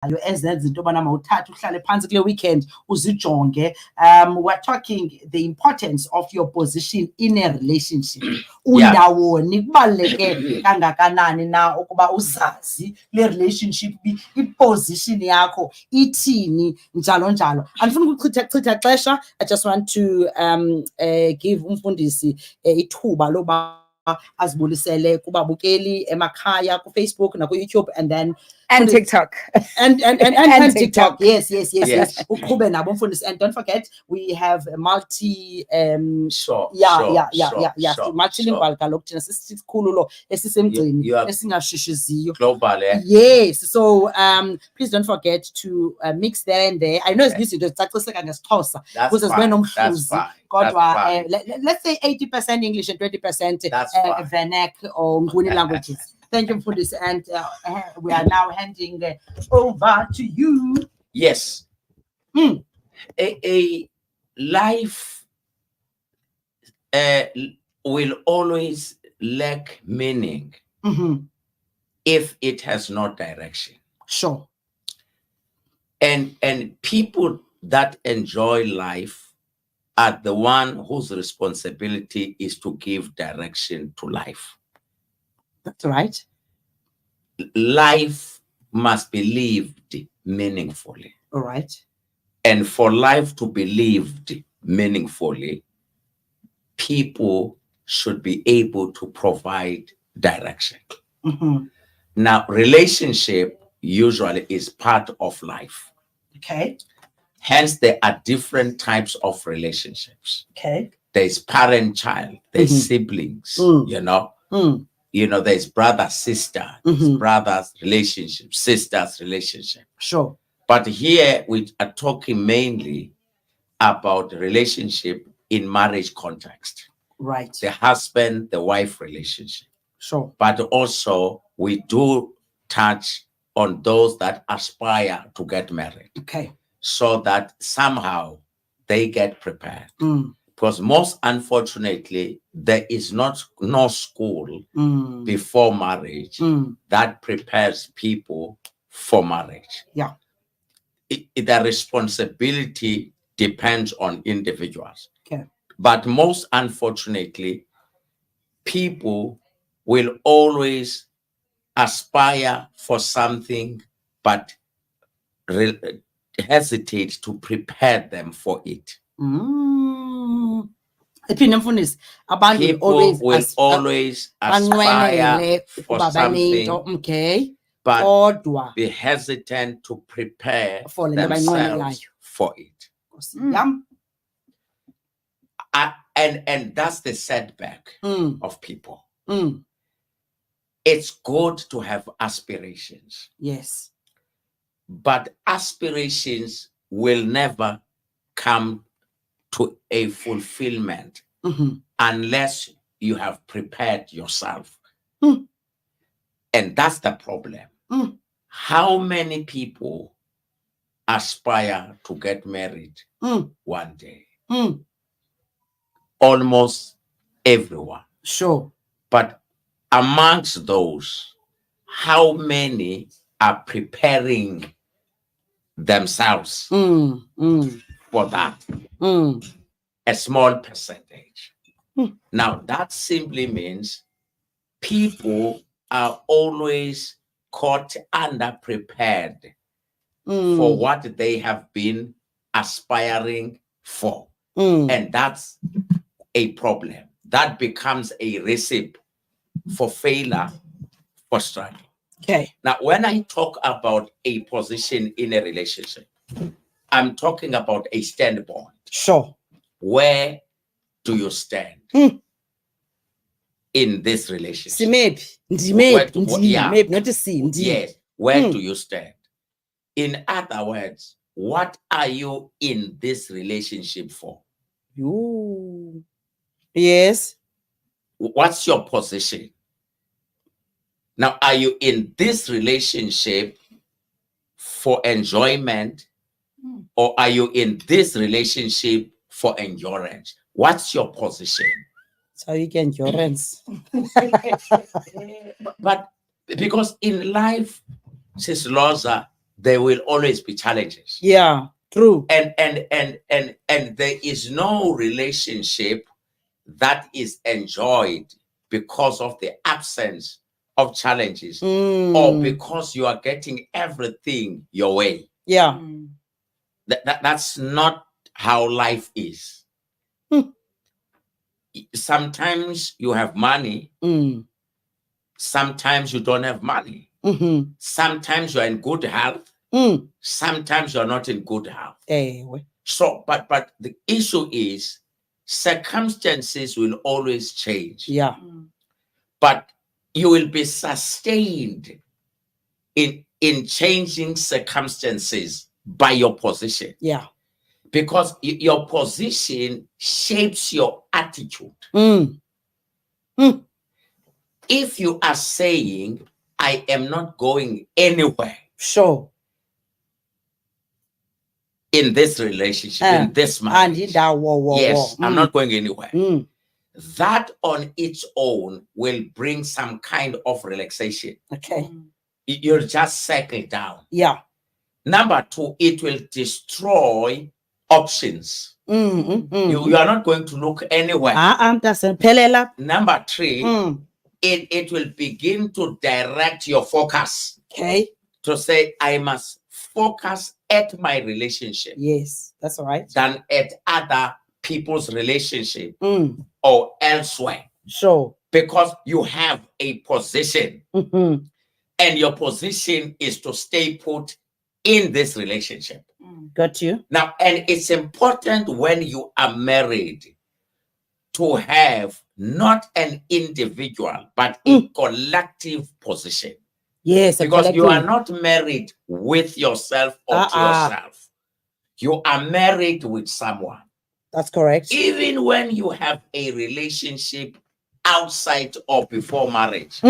ezenza into yobana mawuthathe uhlale phantsi kule weekend uzijonge. We're talking the importance of your position in a relationship. Undawoni kubaluleke kangakanani na ukuba uzazi le relationship iposition yakho ithini njalo njalo. Andifuna ukuchitha xesha. I just want to give umfundisi ithuba loba azibulisele kubabukeli emakhaya ku Facebook na ku YouTube and then TikTok and TikTok. Yes. Uqhube nabo mfundisi. And don't forget we have a multi multilingual kaloku thina sisikhulu lo esisemgcini esingashushuziyo global. Yes, so please don't forget to mix there and there. I know it's izinto zicaciseka ngesixhosa because there's no mhluzi kodwa let's say 80% English and 20% vernac or Nguni languages. Thank you for this, and we are now handing over to you. Yes. A life will always lack meaning if it has no direction. Sure. And people that enjoy life are the one whose responsibility is to give direction to life. That's right. Life must be lived meaningfully. All right. And for life to be lived meaningfully, people should be able to provide direction. Now, relationship usually is part of life. Okay. Hence, there are different types of relationships. Okay. There's parent-child, there's siblings, there's brother-sister, brothers relationship, sisters relationship. Sure. But here we are talking mainly about relationship in marriage context. Right. The husband, the wife relationship. Sure. But also we do touch on those that aspire to get married. Okay. So that somehow they get prepared. Because most unfortunately, there is no school before marriage that prepares people for marriage. Yeah. The responsibility depends on individuals. Okay. But most unfortunately, people will always aspire for something, but hesitate to prepare them for it. People will always aspire for something, but be hesitant to prepare themselves for it. And that's the setback of people. It's good to have aspirations. Yes. But aspirations will never come to a fulfillment unless you have prepared yourself. And that's the problem. How many people aspire to get married one day? Almost everyone. Sure. But amongst those, how many are preparing themselves for that? A small percentage. Now, that simply means people are always caught underprepared for what they have been aspiring for. And that's a problem. That becomes a recipe for failure, for struggle. Okay. Now, when I talk about a position in a relationship, I'm talking about a standpoint. Sure. Where do you stand in this relationship? Yes. Where do you stand? In other words, what are you in this relationship for? You. Yes. What's your position? Now, are you in this relationship for enjoyment, or are you in this relationship for endurance? What's your position? So you get endurance. But because in life, Sis Loza, there will always be challenges. Yeah, true. And there is no relationship that is enjoyed because of the absence of challenges or because you are getting everything your way. Yeah. That's not how life is. Sometimes you have money. Sometimes you don't have money. Sometimes you're in good health. Sometimes you're not in good health. So, but the issue is circumstances will always change. Yeah. But you will be sustained in changing circumstances by your position. Yeah. Because your position shapes your attitude. If you are saying, I am not going anywhere. Sure. In this relationship, in this marriage. Yes, I'm not going anywhere. That on its own will bring some kind of relaxation. Okay. You'll just settle down. Yeah. Number two, it will destroy options. You are not going to look anywhere. Number three, it will begin to direct your focus. Okay. To say, I must focus at my relationship. Yes, that's all right. Than at other people's relationship or elsewhere. Sure. Because you have a position. And your position is to stay put in this relationship. Got you. Now, and it's important when you are married to have not an individual, but a collective position. Yes, because you are not married with yourself or to yourself. You are married with someone. That's correct. Even when you have a relationship outside or before marriage,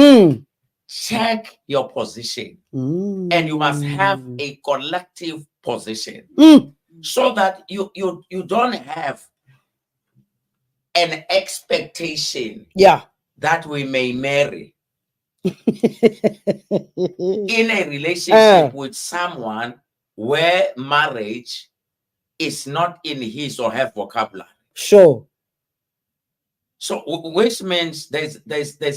check your position. And you must have a collective position so that you don't have an expectation that we may marry in a relationship with someone where marriage is not in his or her vocabulary. Sure. So which means there's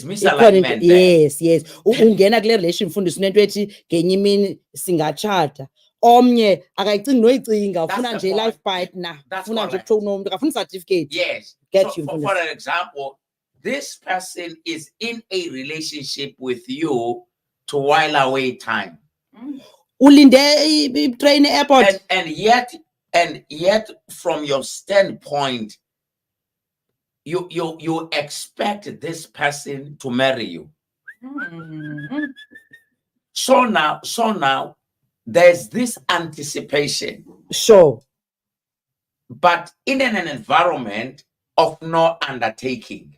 misalignment there. Yes. Ungena kule relation mfundisi unento ethi ngenye imini singachata. Omnye akayicingi noyicinga ufuna nje life partner. Ufuna nje ukuthola umuntu akafuna certificate. Yes. Get so you for an example, this person is in a relationship with you to while away time. Ulinde train airport. And yet from your standpoint, you expect this person to marry you. So now there's this anticipation. Sure. But in an environment of no undertaking.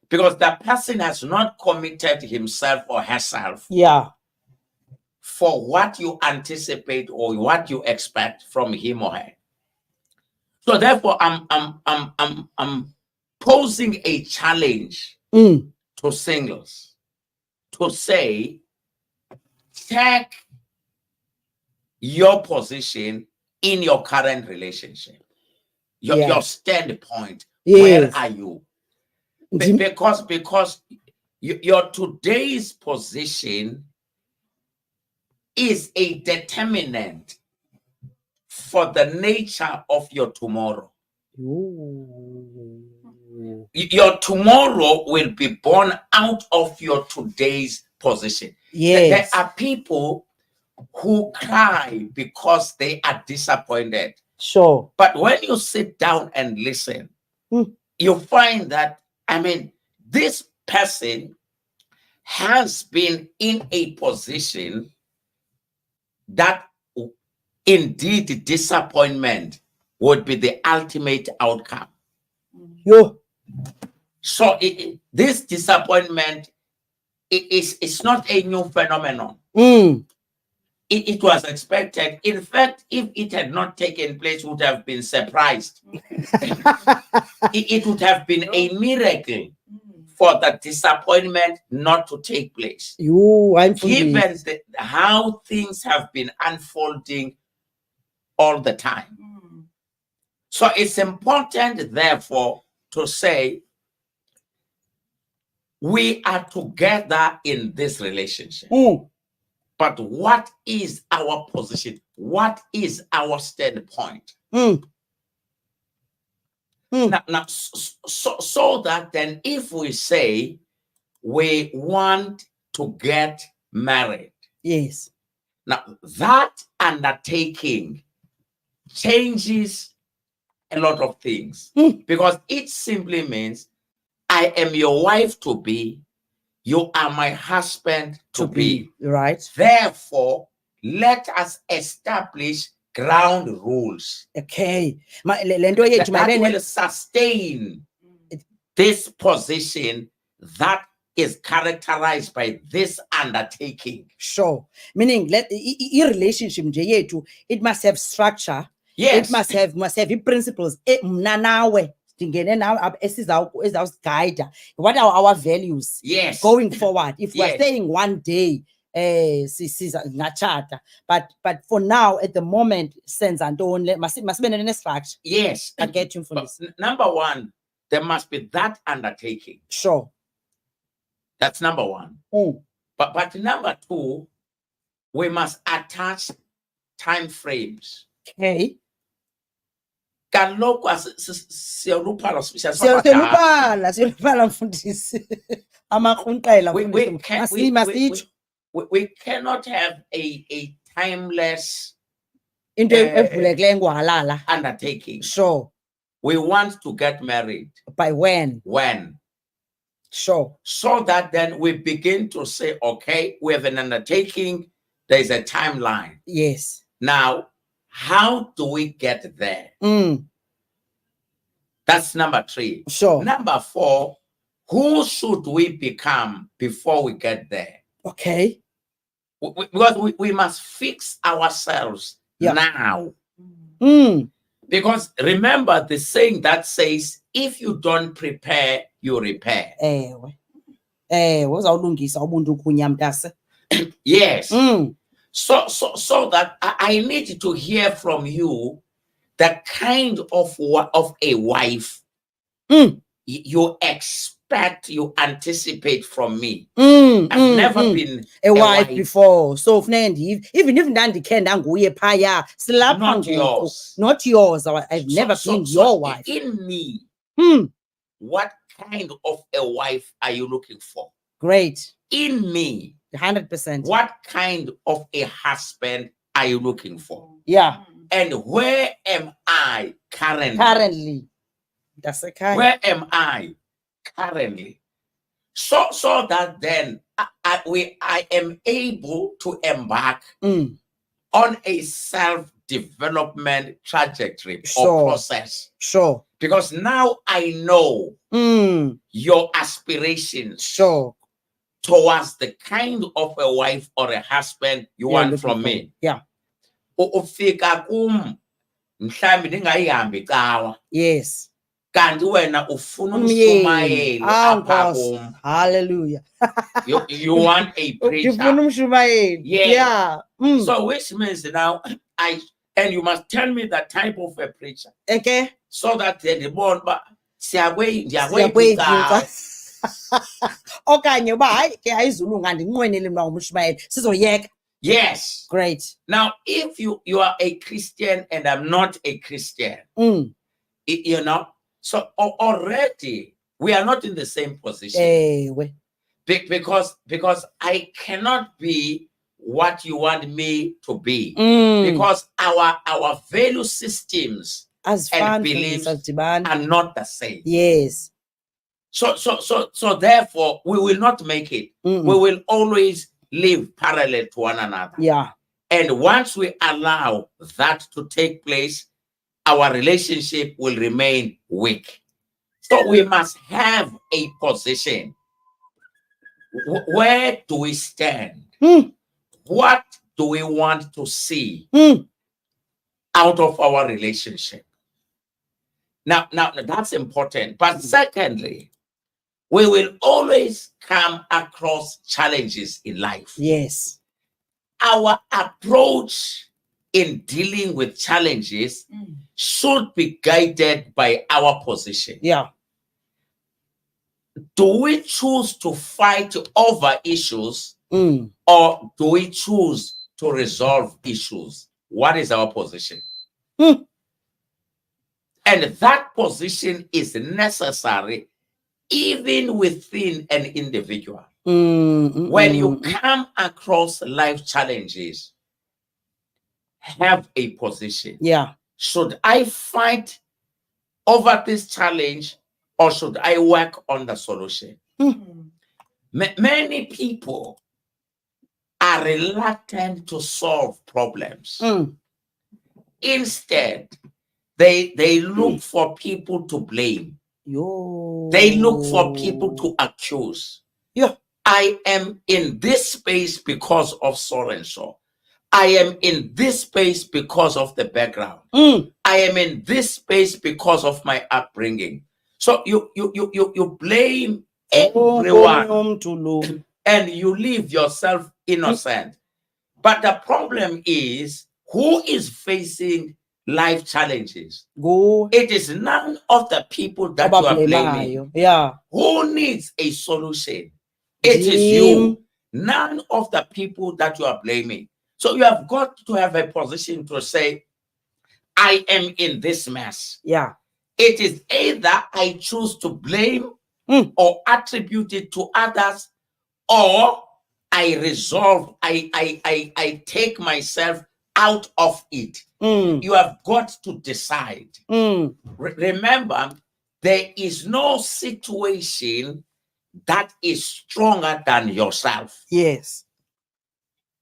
Because the person has not committed himself or herself. For what you anticipate or what you expect from him or her. So therefore, I'm posing a challenge to singles to say, check your position in your current relationship, your standpoint. Where are you? Because your today's position is a determinant for the nature of your tomorrow. Your tomorrow will be born out of your today's position. There are people who cry because they are disappointed. Sure. But when you sit down and listen, you find that, this person has been in a position that indeed disappointment would be the ultimate outcome. So this disappointment is not a new phenomenon. It was expected. In fact, if it had not taken place, would have been surprised. It would have been a miracle for the disappointment not to take place. I'm Given how things have been unfolding all the time. So it's important, therefore, to say we are together in this relationship. But what is our position? What is our standpoint? Now, so that then if we say we want to get married, yes, now that undertaking changes a lot of things, because it simply means I am your wife to be, you are my husband to be. Right. Therefore, let us establish ground rules. Okay. That will sustain this position that is characterized by this undertaking. Sure. Meaning, relationship it must have structure. Yes. It must have principles. What are our values? Yes. Going forward. If we're Yes. staying one day, but for now, at the moment, sense and only must be in a structure. Yes. I get you from this. Number one, there must be that undertaking. Sure. That's number one. But number two, we must attach time frames. Okay. We cannot have a timeless undertaking. Sure. We want to get married. By when? When? Sure. So that then we begin to say, okay, we have an undertaking, there's a timeline. Yes. Now, how do we get there? That's number three. Sure. Number four, who should we become before we get there? Okay. Because we must fix ourselves now. Because remember the saying that says, if you don't prepare, you repair. Yes. So that I need to hear from you the kind of a wife you expect, you anticipate from me. I've never been a wife before. So even if Nandi can not yours. Not yours. I've never been your wife. In me, what kind of a wife are you looking for? Great. In me, 100%. what kind of a husband are you looking for? Yeah. And where am I currently? That's the kind. Where am I currently? So that then I am able to embark on a self-development trajectory or process. Sure. Because now I know your aspirations. Sure. Towards the kind of a wife or a husband you want from me. Yeah. Yes. Hallelujah. You want a preacher. Yeah. So which means now and you must tell me the type of a preacher. Okay. So that the born but yes. Great. Now, if you are a Christian and I'm not a Christian, you know, so already we are not in the same position. Because I cannot be what you want me to be. Because our value systems and beliefs are not the same. Yes. So therefore we will not make it. We will always live parallel to one another. Yeah. And once we allow that to take place, our relationship will remain weak. So we must have a position. Where do we stand? What do we want to see out of our relationship? Now that's important. But secondly, we will always come across challenges in life. Yes. Our approach in dealing with challenges should be guided by our position. Yeah. Do we choose to fight over issues, Mm. or do we choose to resolve issues? What is our position? Mm. And that position is necessary even within an individual. When you come across life challenges, have a position. Yeah. Should I fight over this challenge, or should I work on the solution? Many people are reluctant to solve problems. Instead, they look for people to blame. They look for people to accuse. Yeah. I am in this space because of so and so. I am in this space because of the background. I am in this space because of my upbringing. So you blame everyone and you leave yourself innocent. But the problem is, who is facing life challenges? It is none of the people that you are blaming. Yeah. Who needs a solution? It is you. None of the people that you are blaming. So you have got to have a position to say, I am in this mess. Yeah. It is either I choose to blame or attribute it to others, or I resolve, I take myself out of it. You have got to decide. Remember, there is no situation that is stronger than yourself. Yes.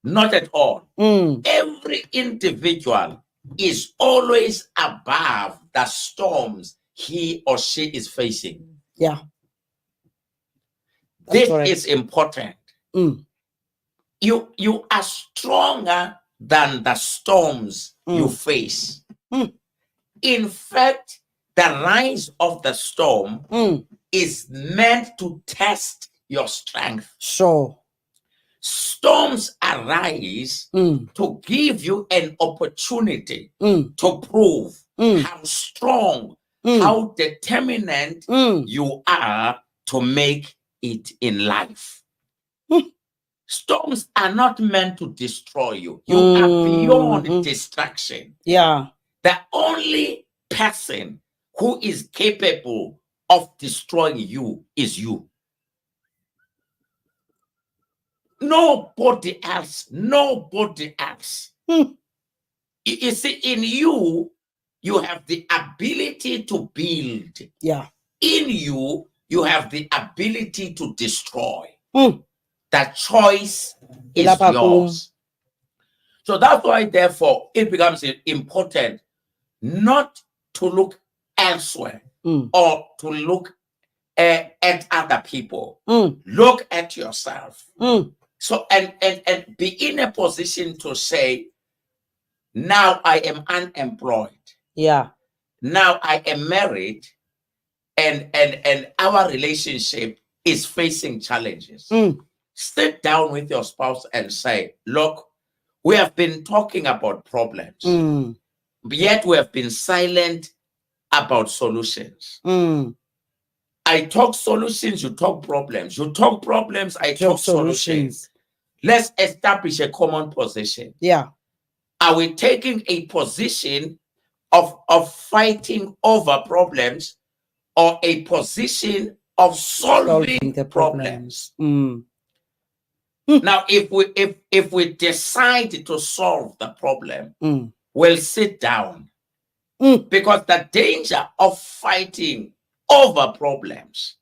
Not at all. Every individual is always above the storms he or she is facing. Yeah. This is important. You are stronger than the storms you face. In fact, the rise of the storm is meant to test your strength. Sure. Storms arise to give you an opportunity to prove how strong, how determined you are to make it in life. Storms are not meant to destroy you. You are beyond distraction. Yeah. The only person who is capable of destroying you is you. Nobody else. Nobody else. You see, in you, you have the ability to build. Yeah. In you, you have the ability to destroy. The choice is yours. So that's why, therefore, it becomes important not to look elsewhere or to look at other people. Look at yourself. So and be in a position to say, now I am unemployed. Yeah. Now I am married, and our relationship is facing challenges. Sit down with your spouse and say, look, we have been talking about problems, yet we have been silent about solutions. I talk solutions, you talk problems. You talk problems, I talk solutions. Let's establish a common position. Yeah. Are we taking a position of fighting over problems, or a position of solving the problems? Now, if we decide to solve the problem, we'll sit down. Because the danger of fighting over problems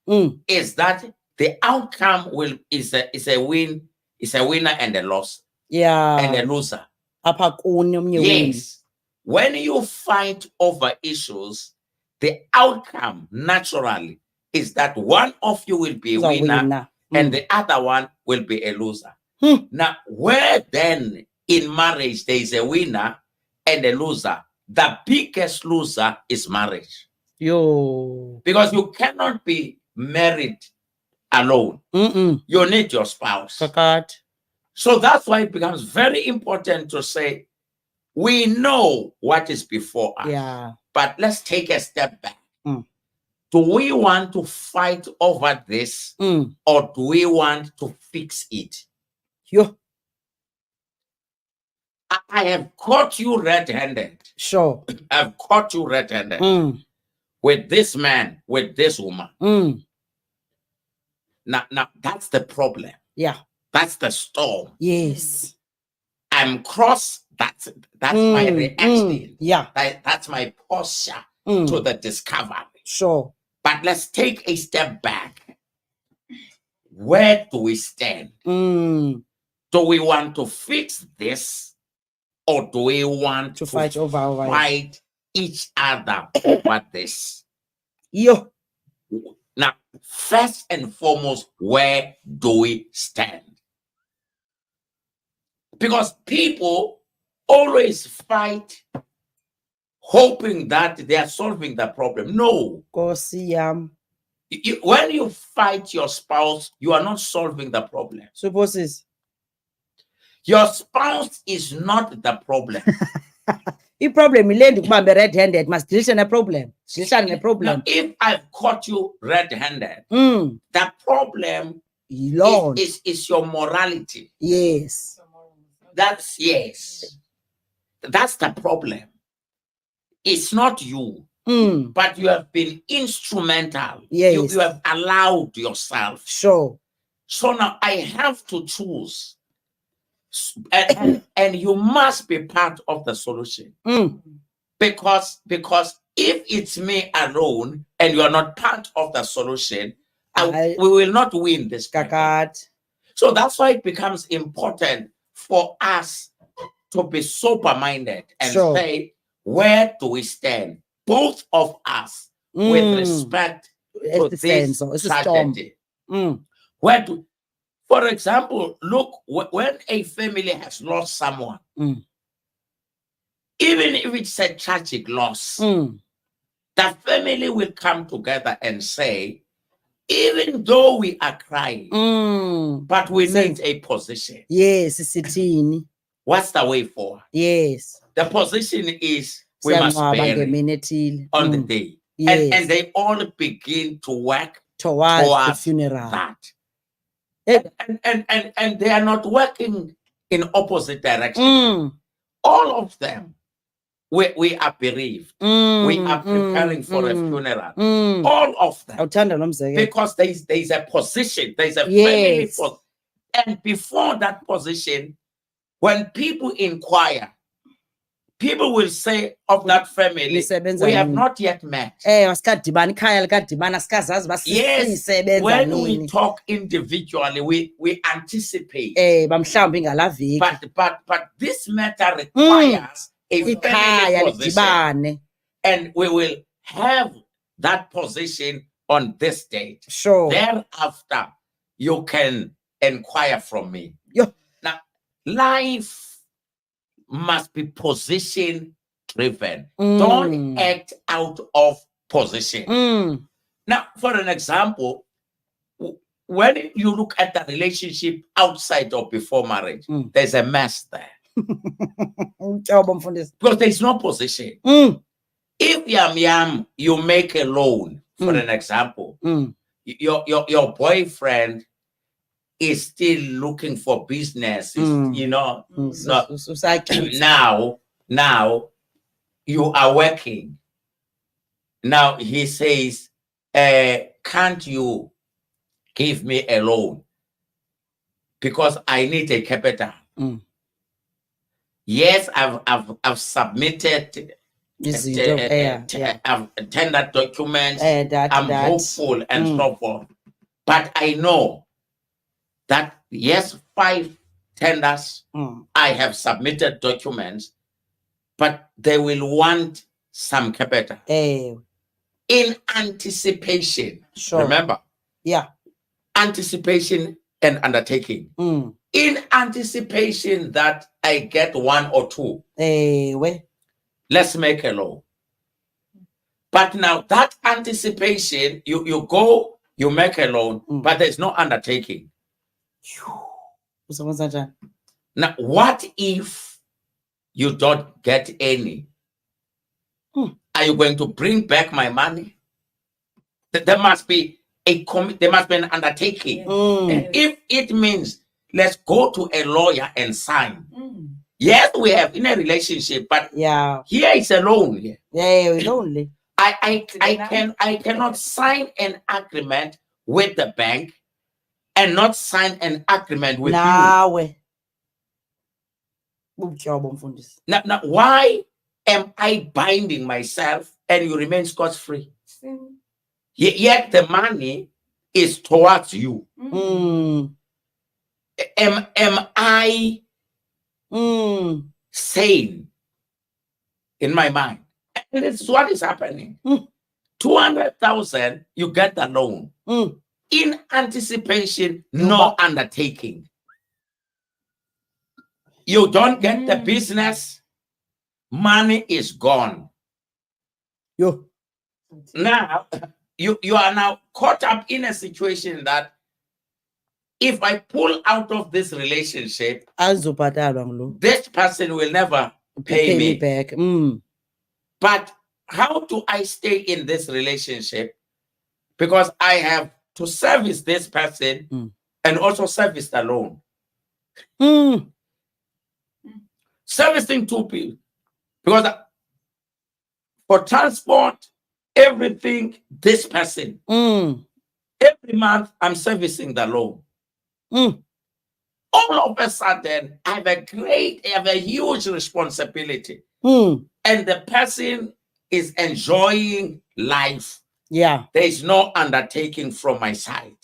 is that the outcome is a winner and a loss. Yeah. And a loser. Yes. Yes. When you fight over issues, the outcome naturally is that one of you will be a winner and the other one will be a loser. Now, where then in marriage there is a winner and a loser, the biggest loser is marriage. Yo. Because you cannot be married alone. Mm-mm. You need your spouse. Kakade. So that's why it becomes very important to say, we know what is before us, Yeah. but let's take a step back. Mm. Do we want to fight over this, or do we want to fix it? Yo. I have caught you red-handed. Sure. I've caught you red-handed with this man, with this woman. Now, that's the problem. Yeah. That's the storm. Yes. I'm cross. That's my reaction. Yeah. That's my posture to the discovery. Sure. But let's take a step back. Where do we stand? Do we want to fix this, or do we want to fight over each other over this? Yo. Now, first and foremost, where do we stand? Because people always fight hoping that they are solving the problem. No. When you fight your spouse, you are not solving the problem. Supposes your spouse is not the problem. The problem is red-handed. Must deal a problem. Now, if I've caught you red-handed, the problem is your morality. Yes. That's the problem. It's not you, but you have been instrumental. Yes. You have allowed yourself. Sure. So now I have to choose. And you must be part of the solution. Because if it's me alone and you are not part of the solution, we will not win this. So that's why it becomes important for us to be sober-minded and say, where do we stand? Both of us, with respect to this tragedy. For example, look, when a family has lost someone, even if it's a tragic loss, the family will come together and say, even though we are crying, but we need a position. Yes, it's what's the way forward? Yes. The position is we must bury on the day. Yes. And they all begin to work towards the funeral. That. And they are not working in opposite direction. All of them, we are bereaved. We are preparing for a funeral. All of them. Because there's a position, there's a family for. And before that position, when people inquire, people will say of that family, we have not yet met. Yes, when we talk individually, we anticipate. But this matter requires a family position. And we will have that position on this date. Sure. Thereafter, you can inquire from me. Now, life must be position driven. Don't act out of position. Now, for an example, when you look at the relationship outside or before marriage, there's a mess there. Because there's no position. If you make a loan, for an example, your boyfriend is still looking for business, you know. Now you are working. Now he says, can't you give me a loan? Because I need a capital. Yes, I've submitted tender documents. I'm hopeful and so forth. But I know that, yes, 5 tenders, I have submitted documents, but they will want some capital. In anticipation. Sure. Remember? Yeah. Anticipation and undertaking. In anticipation that I get 1 or 2. Let's make a loan. But now that anticipation, you go you make a loan, but there's no undertaking. Uzokwenza njani? Now, what if you don't get any? Are you going to bring back my money? There must be there must be an undertaking. And if it means let's go to a lawyer and sign. Yes, we have in a relationship, but Yeah. here it's a loan. Here. Yeah, we're lonely. I cannot sign an agreement with the bank and not sign an agreement with you. Nawe. Bubutyobo mfundisi. Now, why am I binding myself and you remain scot-free? Yet the money is towards you. Am I sane in my mind? And this is what is happening. 200,000, you get the loan. In anticipation, no undertaking. You don't get the business, money is gone. Yo. Now, you are now caught up in a situation that if I pull out of this relationship, this person will never pay me back. But how do I stay in this relationship? Because I have to service this person and also service the loan. Servicing two people. Because for transport, everything, this person. Every month, I'm servicing the loan. All of a sudden, I have a huge responsibility. And the person is enjoying life. Yeah. There is no undertaking from my side.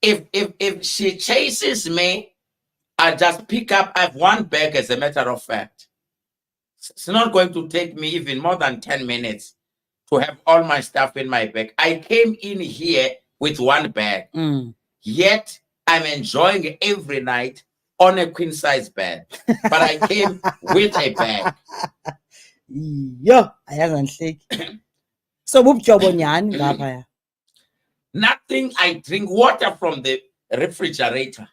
If she chases me, I just pick up. I have one bag, as a matter of fact. It's not going to take me even more than 10 minutes to have all my stuff in my bag. I came in here with one bag. Yet I'm enjoying every night on a queen size bed. But I came with a bag. Yeah, I haven't so bubutyobo nyani ngapha. Nothing. I drink water from the refrigerator.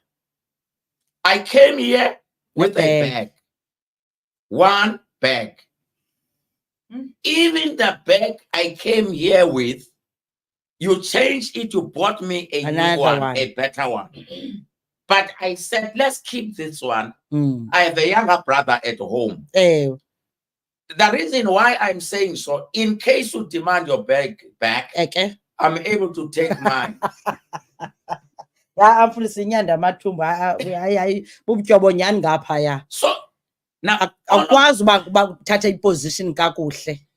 I came here with a bag. One bag. Even the bag I came here with, you changed it, you bought me a new one, a better one. But I said, let's keep this one. I have a younger brother at home. The reason why I'm saying so, in case you demand your bag back, I'm able to take mine. So now,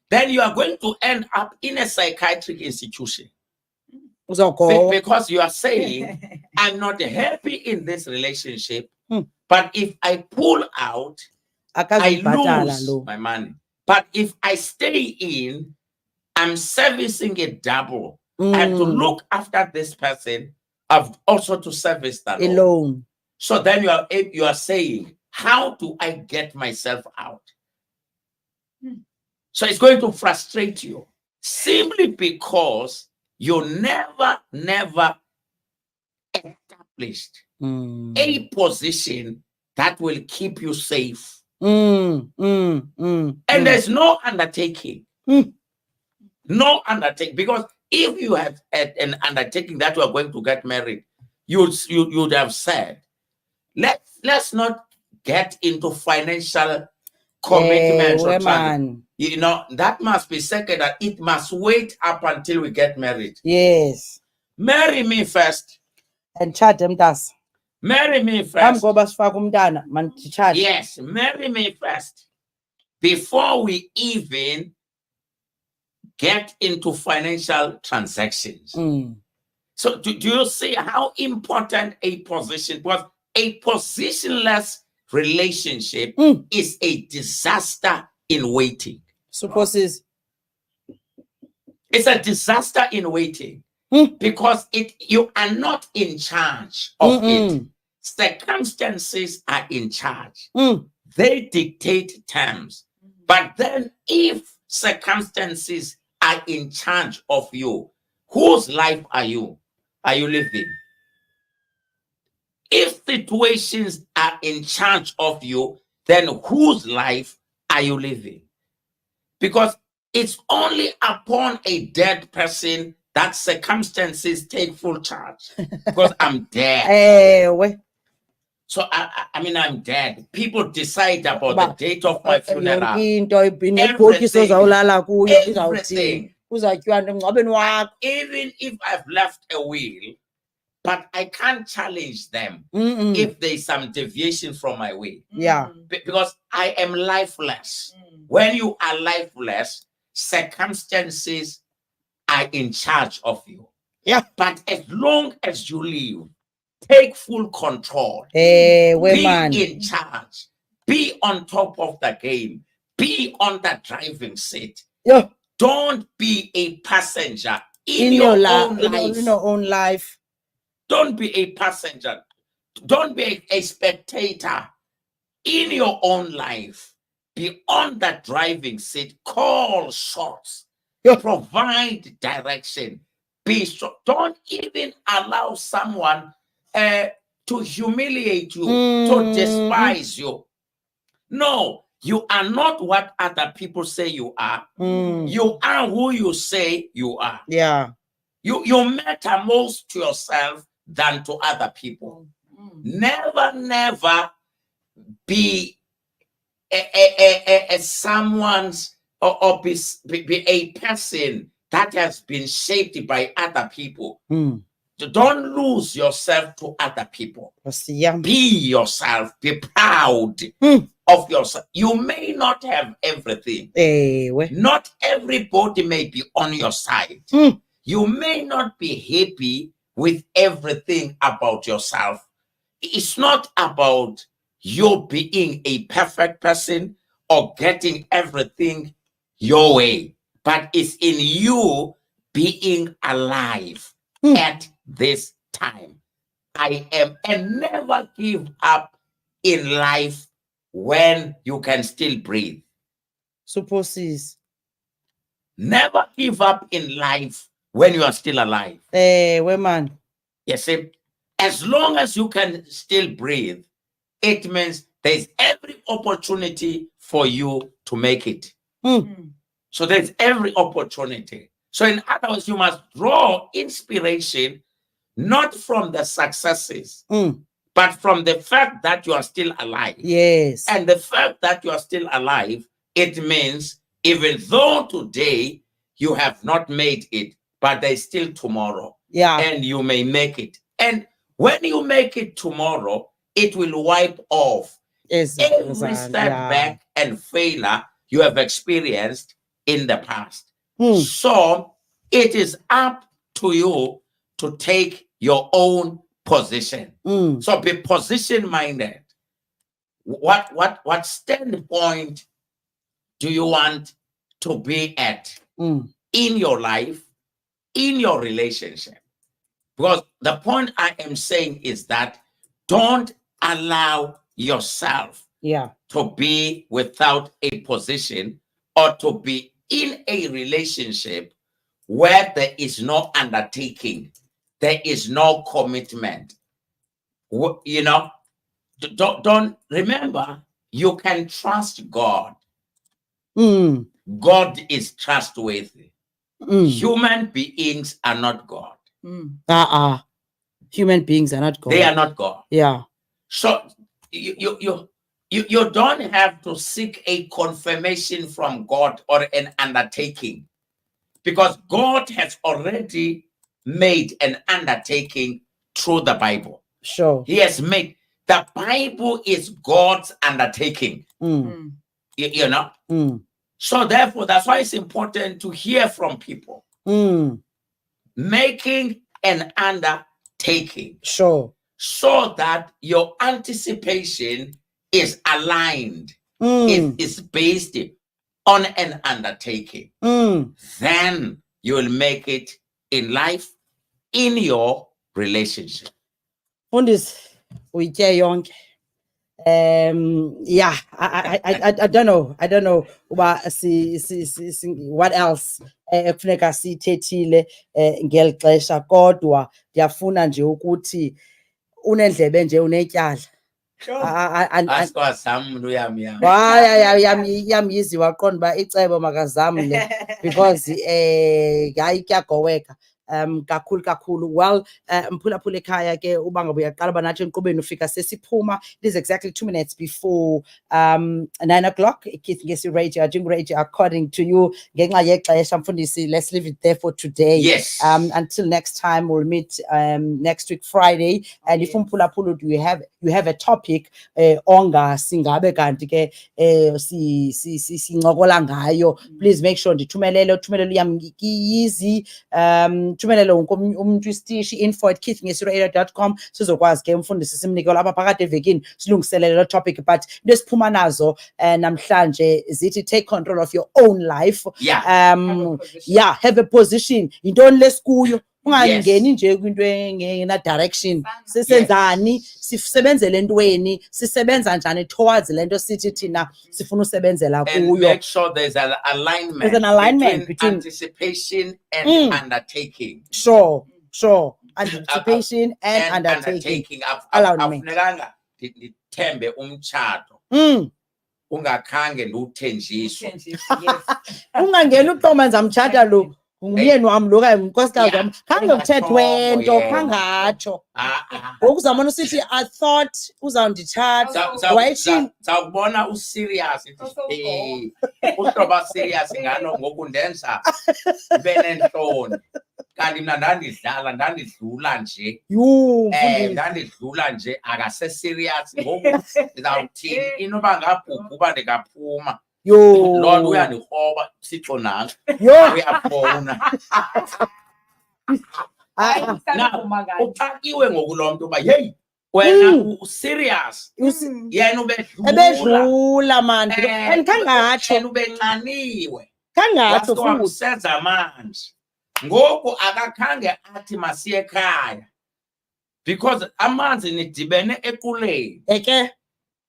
then you are going to end up in a psychiatric institution. Because you are saying, I'm not happy in this relationship, but if I pull out, I lose my money. But if I stay in, I'm servicing it double. I have to look after this person. I've also to service that loan. So then you are saying, how do I get myself out? So it's going to frustrate you simply because you never established a position that will keep you safe. And there's no undertaking. No undertaking. Because if you had an undertaking that you are going to get married, you'd have said, let's not get into financial commitment. You know, that must be second, that it must wait up until we get married. Yes. Marry me first. And chat them does. Marry me first. Yes, marry me first. Before we even get into financial transactions. So do you see how important a position was? A positionless relationship is a disaster in waiting. Supposes it's a disaster in waiting because you are not in charge of it. Circumstances are in charge. They dictate terms. But then if circumstances are in charge of you, whose life are you living? If situations are in charge of you, then whose life are you living? Because it's only upon a dead person that circumstances take full charge. Because I'm dead. So I mean, I'm dead. People decide about the date of my funeral. Everything. Even if I've left a will, but I can't challenge them if there's some deviation from my will. Yeah. Because I am lifeless. When you are lifeless, circumstances are in charge of you. Yeah. But as long as you live, take full control. Be in charge. Be on top of the game. Be on the driving seat. Yeah. Don't be a passenger in your own life. In your own life. Don't be a passenger. Don't be a spectator in your own life. Be on the driving seat. Call shots. Yeah. Provide direction. Be so. Don't even allow someone to humiliate you, to despise you. No, you are not what other people say you are. You are who you say you are. Yeah. You matter most to yourself than to other people. Never be a someone's or be a person that has been shaped by other people. Don't lose yourself to other people. Be yourself. Be proud of yourself. You may not have everything. Not everybody may be on your side. You may not be happy with everything about yourself. It's not about you being a perfect person or getting everything your way, but it's in you being alive at this time. I am, and never give up in life when you can still breathe. Supposes. Never give up in life when you are still alive. Man. Yes, as long as you can still breathe, it means there's every opportunity for you to make it. So there's every opportunity. So in other words, you must draw inspiration not from the successes, but from the fact that you are still alive. Yes. And the fact that you are still alive, it means even though today you have not made it, but there's still tomorrow. Yeah. And you may make it. And when you make it tomorrow, it will wipe off every setback and failure you have experienced in the past. So it is up to you to take your own position. So be position minded. What standpoint do you want to be at in your life, in your relationship? Because the point I am saying is that don't allow yourself to be without a position or to be in a relationship where there is no undertaking, there is no commitment. You know, don't remember, you can trust God. God is trustworthy. Human beings are not God. Human beings are not God. They are not God. Yeah. So you don't have to seek a confirmation from God or an undertaking, because God has already made an undertaking through the Bible. Sure. He has made, the Bible is God's undertaking. You know? So therefore, that's why it's important to hear from people. Making an undertaking. Sure. So that your anticipation is aligned. It is based on an undertaking. Then you will make it in life, in your relationship. On this, we get young. Yeah, I don't know. I don't know what else ekufuneka sithethile ngeli xesha, kodwa ndiyafuna nje ukuthi unendlebe nje unetyala. Yamyizi waqonda uba icebo makazamle because hayi kuyagoweka kakhulu. Well, Mphulaphula ekhaya ke uba ngabe uyaqala uba nathi enkqubeni ufika sesiphuma. It is exactly 2 minutes before 9 o'clock. Keith Ngesi Radio, Jingle Radio, according to you. Ngenxa yexesha Mfundisi, let's leave it there for today. Yes. Until next time, we'll meet next week Friday. And if Mphulaphula, you have a topic onga singabe kanti ke sincokola ngayo, please make sure ndithumelele easy thumelele umuntu isitishi info@keithngesiradio.com sizokwazi ke Mfundisi simnikelo apha phakathi evekini silungiselele lo topic. But into esiphuma nazo namhlanje zithi take control of your own life. Have a position. Yintoni lesikuyo, ungangeni nje kwinto engena direction. Sisenzani, sisebenzele entweni, sisebenza njani towards lento sithi thina sifuna usebenzela kuyo. And make sure there's an alignment. There's an alignment between anticipation and undertaking. Sure. Anticipation and undertaking. Akufunekanga ndithembe umtshato ungakhange ndiwuthenjiswe. Ungangeni uqomanza mtshata lo ngumyeni wami lo kanye unkosikazi wami khange kuthethwe nto khangatsho. Ngokuzamona usithi I thought uzawundithatha wayishini sawubona userious uhloba serious ngano ngoku ndenza ibe nenhloni kanti mna ndandidlula nje ndandidlula nje akase serious ngoku ndizawuthini inoba ngabhubha uba ndingaphuma loo nto uyandihoba sixo nalo uyafowuna. Uxakiwe ngokuloo mntu uba yeyi wena userious yena ubedlula mani and khangatsho ubenxaniwe khangatsho wakusenza manje ngoku akakhange athi masiye ekhaya because amanzi nidibene ekuleni eke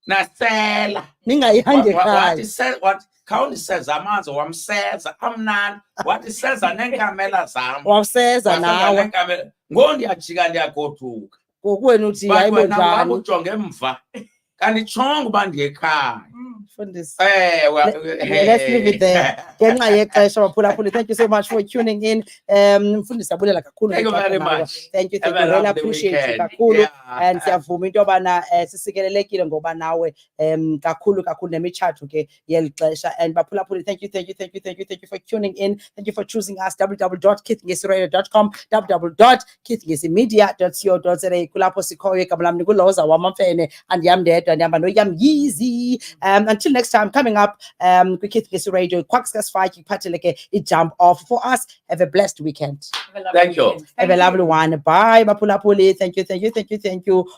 nasela ningayihange ekhaya. What khawundiseza amanzi wamseza amnandi wathi seza nenkamela zam wawuseza nawe ngo ndiyajika ndiyagothuka ngokwenu uthi hayi bonjani ujonge emva kanti chonga uba ndiyekhaya. Let's leave it there. Ngenxa yexesha Baphulaphuli, thank you so much for tuning in. Mfundisi abulela kakhulu. Thank you very much. Thank you. Really appreciate you kakhulu. And siyavuma into yobana sisikelelekile ngoba nawe kakhulu nemitshato ke yeli xesha. And Baphulaphuli, thank you for tuning in. Thank you for choosing us. www.keithngesiradio.com, www.keithngesimedia.co.za. kulapho sikhoyo igama lami nguloza wamamfene andiyam ndedwa ndihamba noYamyizi. Until next time, coming up with Keith Ngesi Radio, Quackscast Fight, you party like a jump off for us. Have a blessed weekend. Thank you. Have a lovely one. Bye, Baphulaphuli. Thank you.